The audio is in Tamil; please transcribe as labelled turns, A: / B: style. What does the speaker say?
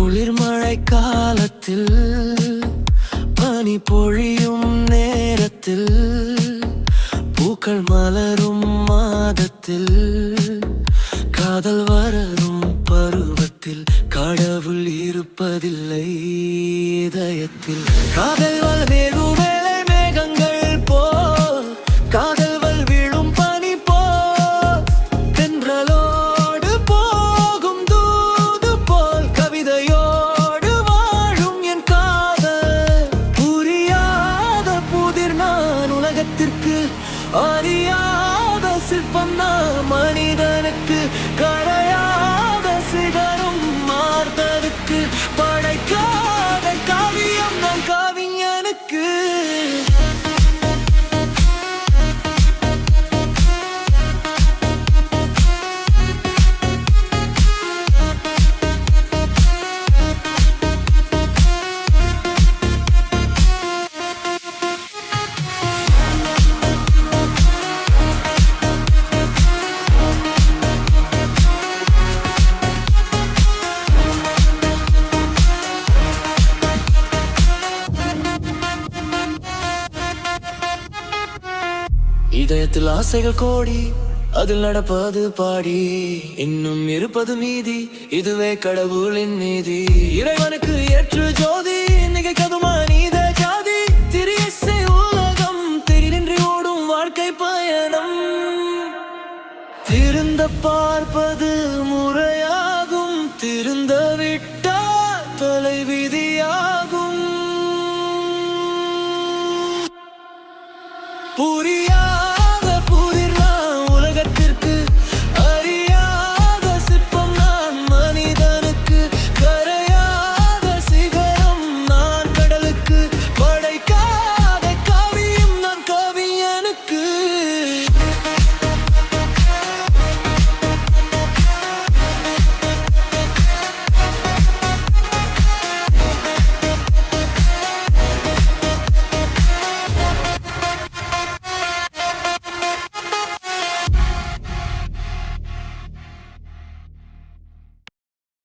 A: குளிர்மழை காலத்தில் பனி பொழியும் நேரத்தில் பூக்கள் மலரும் மாதத்தில் காதல் வளரும் பருவத்தில் கடவுள் இருப்பதில்லை இதயத்தில். காதல் வேகும் வேளை மேகங்கள் போல் காதல் விழும் பனி போல் தென்றலோடு போகும் தூது போல் கவிதையோடு வாழும் என் காதல். புரியாத புதிர் நான் உலகத்திற்கு, அறியாத சிற்பம் நான் மனிதனுக்கு, கரையாத சிகரம் மார்பருக்கு, படைக்காத காவியம் நான் கவிஞனுக்கு. இதயத்தில் ஆசைகள் கோடி, அதில் நடப்பது பாடி, இன்னும் இருப்பது மீதி, இதுவே கடவுளின் நீதி. இறைவனுக்கு ஏற்று ஜோதி, நிகைக்கதுமா நீத ஜாதி, திரியசை உலகம் திரிநின்றி ஓடும் வாழ்க்கை பயணம். திருந்த பார்ப்பது முறையாகும், திருந்த விட்டால் தொலைவிதி